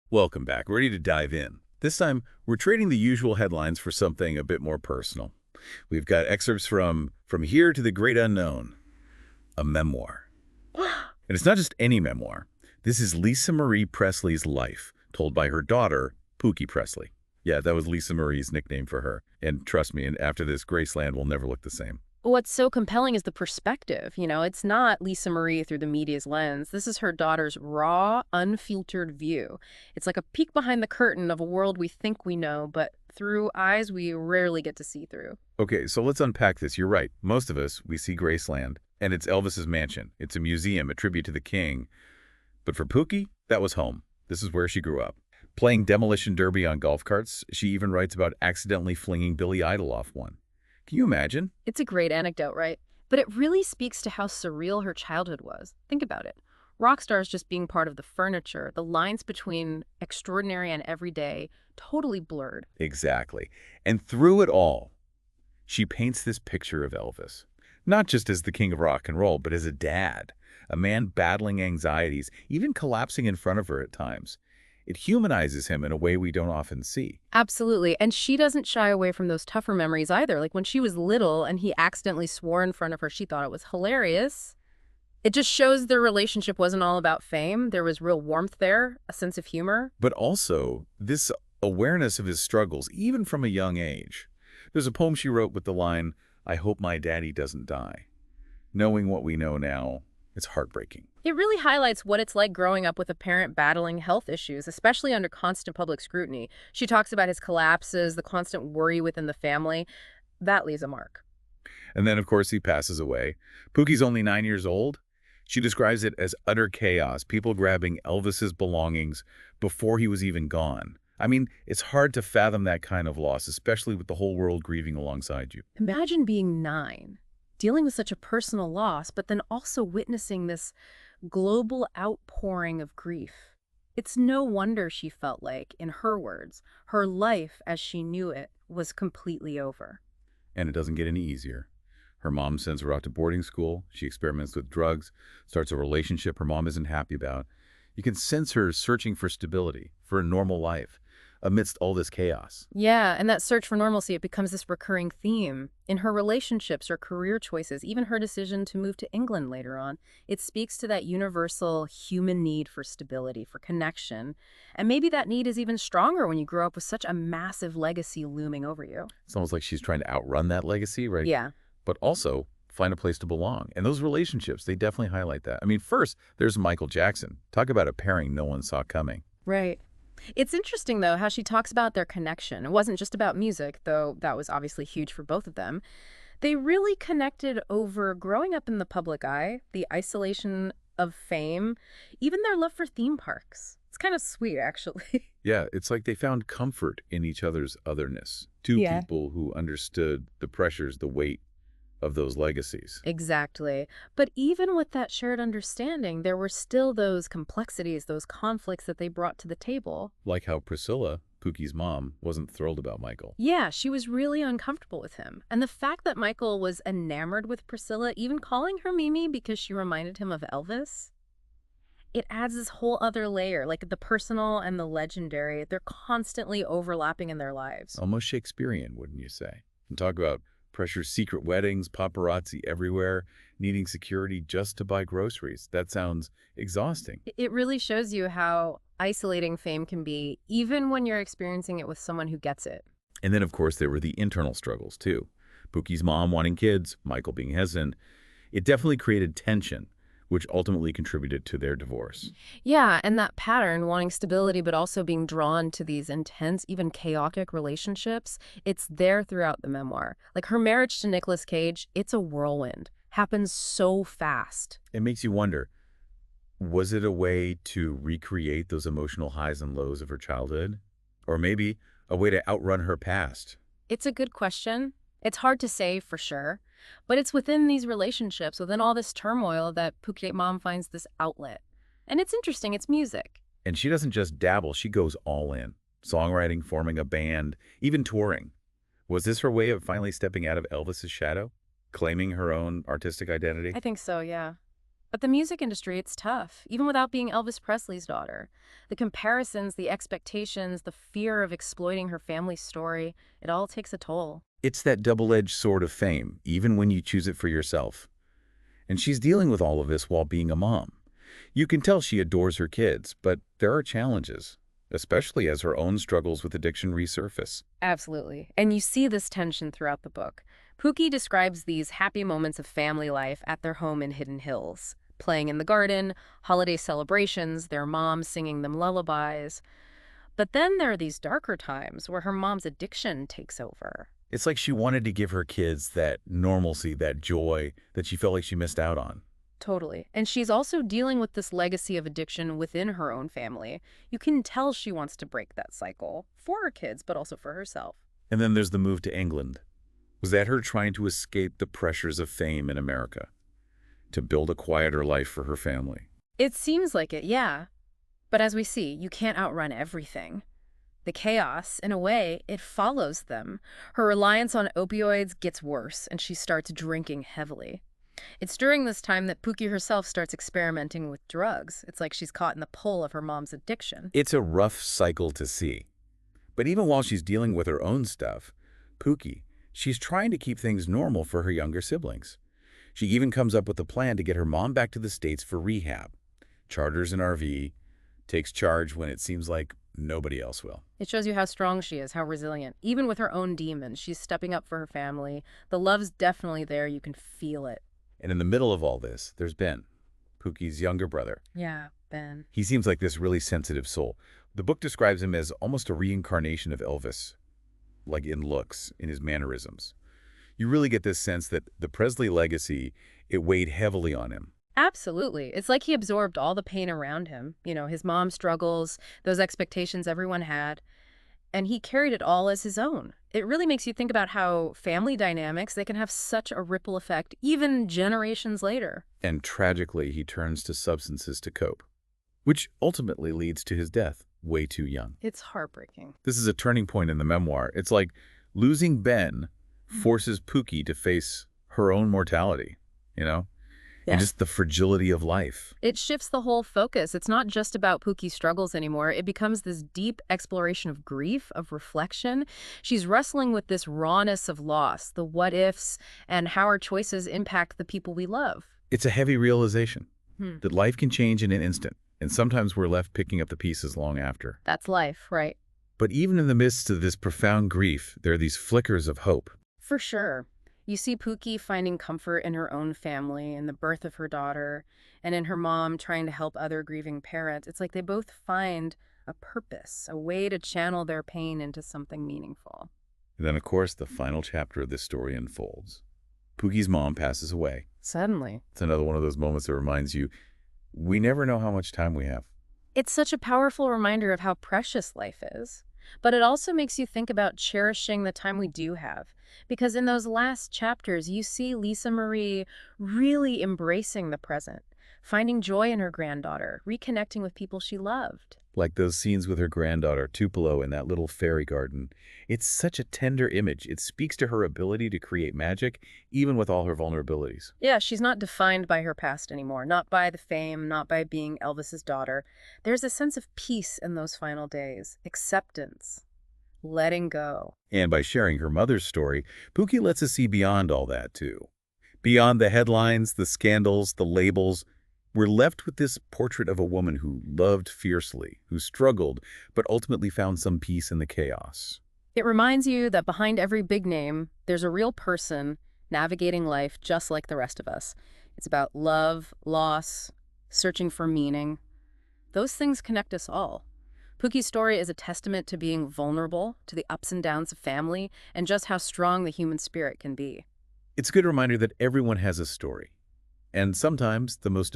Welcome back. Ready to dive in. This time, we're trading the usual headlines for something a bit more personal. We've got excerpts from Here to the Great Unknown, a memoir. And it's not just any memoir. This is Lisa Marie Presley's life, told by her daughter, Pookie Presley. Yeah, that was Lisa Marie's nickname for her. And trust me, and after this, Graceland will never look the same. What's so compelling is the perspective. It's not Lisa Marie through the media's lens. This is her daughter's raw, unfiltered view. It's like a peek behind the curtain of a world we think we know, but through eyes we rarely get to see through. Okay, so let's unpack this. You're right. Most of us, we see Graceland, and it's Elvis's mansion. It's a museum, a tribute to the king. But for Pookie, that was home. This is where she grew up. Playing demolition derby on golf carts, she even writes about accidentally flinging Billy Idol off one. Can you imagine? It's a great anecdote, right? But it really speaks to how surreal her childhood was. Think about it. Rock stars just being part of the furniture, the lines between extraordinary and everyday, totally blurred. Exactly. And through it all, she paints this picture of Elvis. Not just as the king of rock and roll, but as a dad, a man battling anxieties, even collapsing in front of her at times. It humanizes him in a way we don't often see. Absolutely. And she doesn't shy away from those tougher memories either. Like when she was little and he accidentally swore in front of her, she thought it was hilarious. It just shows their relationship wasn't all about fame. There was real warmth there, a sense of humor. But also, this awareness of his struggles, even from a young age. There's a poem she wrote with the line, "I hope my daddy doesn't die." Knowing what we know now, it's heartbreaking. It really highlights what it's like growing up with a parent battling health issues, especially under constant public scrutiny. She talks about his collapses, the constant worry within the family. That leaves a mark. And then, of course, he passes away. Pookie's only 9 years old. She describes it as utter chaos, people grabbing Elvis's belongings before he was even gone. I mean, it's hard to fathom that kind of loss, especially with the whole world grieving alongside you. Imagine being 9, dealing with such a personal loss, but then also witnessing this global outpouring of grief. It's no wonder she felt like, in her words, her life as she knew it was completely over. And it doesn't get any easier. Her mom sends her out to boarding school. She experiments with drugs, starts a relationship her mom isn't happy about. You can sense her searching for stability, for a normal life, amidst all this chaos. Yeah, and that search for normalcy, it becomes this recurring theme. In her relationships or career choices, even her decision to move to England later on, it speaks to that universal human need for stability, for connection. And maybe that need is even stronger when you grow up with such a massive legacy looming over you. It's almost like she's trying to outrun that legacy, right? Yeah. But also find a place to belong. And those relationships, they definitely highlight that. I mean, first, there's Michael Jackson. Talk about a pairing no one saw coming. Right. It's interesting, though, how she talks about their connection. It wasn't just about music, though that was obviously huge for both of them. They really connected over growing up in the public eye, the isolation of fame, even their love for theme parks. It's kind of sweet, actually. Yeah, it's like they found comfort in each other's otherness. Two Yeah. people who understood the pressures, the weight of those legacies. Exactly. But even with that shared understanding, there were still those complexities, those conflicts that they brought to the table. Like how Priscilla, Pookie's mom, wasn't thrilled about Michael. Yeah, she was really uncomfortable with him. And the fact that Michael was enamored with Priscilla, even calling her Mimi because she reminded him of Elvis, it adds this whole other layer, like the personal and the legendary. They're constantly overlapping in their lives. Almost Shakespearean, wouldn't you say? And talk about pressure, secret weddings, paparazzi everywhere, needing security just to buy groceries. That sounds exhausting. It really shows you how isolating fame can be, even when you're experiencing it with someone who gets it. And then, of course, there were the internal struggles, too. Pookie's mom wanting kids, Michael being hesitant. It definitely created tension, which ultimately contributed to their divorce. Yeah, and that pattern, wanting stability but also being drawn to these intense, even chaotic relationships, it's there throughout the memoir. Like her marriage to Nicolas Cage, it's a whirlwind. Happens so fast. It makes you wonder, was it a way to recreate those emotional highs and lows of her childhood? Or maybe a way to outrun her past? It's a good question. It's hard to say for sure, but it's within these relationships, within all this turmoil, that Phuket Mom finds this outlet. And it's interesting, it's music. And she doesn't just dabble, she goes all in. Songwriting, forming a band, even touring. Was this her way of finally stepping out of Elvis's shadow? Claiming her own artistic identity? I think so, yeah. But the music industry, it's tough, even without being Elvis Presley's daughter. The comparisons, the expectations, the fear of exploiting her family's story, it all takes a toll. It's that double-edged sword of fame, even when you choose it for yourself. And she's dealing with all of this while being a mom. You can tell she adores her kids, but there are challenges, especially as her own struggles with addiction resurface. Absolutely. And you see this tension throughout the book. Pookie describes these happy moments of family life at their home in Hidden Hills. Playing in the garden, holiday celebrations, their mom singing them lullabies. But then there are these darker times where her mom's addiction takes over. It's like she wanted to give her kids that normalcy, that joy that she felt like she missed out on. Totally. And she's also dealing with this legacy of addiction within her own family. You can tell she wants to break that cycle for her kids, but also for herself. And then there's the move to England. Was that her trying to escape the pressures of fame in America? To build a quieter life for her family? It seems like it, yeah. But as we see, you can't outrun everything. The chaos, in a way, it follows them. Her reliance on opioids gets worse, and she starts drinking heavily. It's during this time that Pookie herself starts experimenting with drugs. It's like she's caught in the pull of her mom's addiction. It's a rough cycle to see. But even while she's dealing with her own stuff, Pookie, she's trying to keep things normal for her younger siblings. She even comes up with a plan to get her mom back to the States for rehab. Charters an RV, takes charge when it seems like nobody else will. It shows you how strong she is, how resilient. Even with her own demons, she's stepping up for her family. The love's definitely there. You can feel it. And in the middle of all this, there's Ben, Pookie's younger brother. Yeah, Ben. He seems like this really sensitive soul. The book describes him as almost a reincarnation of Elvis, like in looks, in his mannerisms. You really get this sense that the Presley legacy, it weighed heavily on him. Absolutely. It's like he absorbed all the pain around him. You know, his mom's struggles, those expectations everyone had. And he carried it all as his own. It really makes you think about how family dynamics, they can have such a ripple effect, even generations later. And tragically, he turns to substances to cope, which ultimately leads to his death way too young. It's heartbreaking. This is a turning point in the memoir. It's like losing Ben forces Pookie to face her own mortality, you know? And just the fragility of life. It shifts the whole focus. It's not just about Pookie's struggles anymore. It becomes this deep exploration of grief, of reflection. She's wrestling with this rawness of loss, the what-ifs, and how our choices impact the people we love. It's a heavy realization that life can change in an instant, and sometimes we're left picking up the pieces long after. That's life, right? But even in the midst of this profound grief, there are these flickers of hope. For sure. You see Pookie finding comfort in her own family, in the birth of her daughter, and in her mom trying to help other grieving parents. It's like they both find a purpose, a way to channel their pain into something meaningful. And then, of course, the final chapter of this story unfolds. Pookie's mom passes away. Suddenly. It's another one of those moments that reminds you, we never know how much time we have. It's such a powerful reminder of how precious life is. But it also makes you think about cherishing the time we do have. Because in those last chapters, you see Lisa Marie really embracing the present, finding joy in her granddaughter, reconnecting with people she loved. Like those scenes with her granddaughter, Tupelo, in that little fairy garden. It's such a tender image. It speaks to her ability to create magic, even with all her vulnerabilities. Yeah, she's not defined by her past anymore, not by the fame, not by being Elvis's daughter. There's a sense of peace in those final days, acceptance, letting go. And by sharing her mother's story, Pookie lets us see beyond all that, too. Beyond the headlines, the scandals, the labels, we're left with this portrait of a woman who loved fiercely, who struggled, but ultimately found some peace in the chaos. It reminds you that behind every big name, there's a real person navigating life just like the rest of us. It's about love, loss, searching for meaning. Those things connect us all. Pookie's story is a testament to being vulnerable, to the ups and downs of family, and just how strong the human spirit can be. It's a good reminder that everyone has a story. And sometimes the most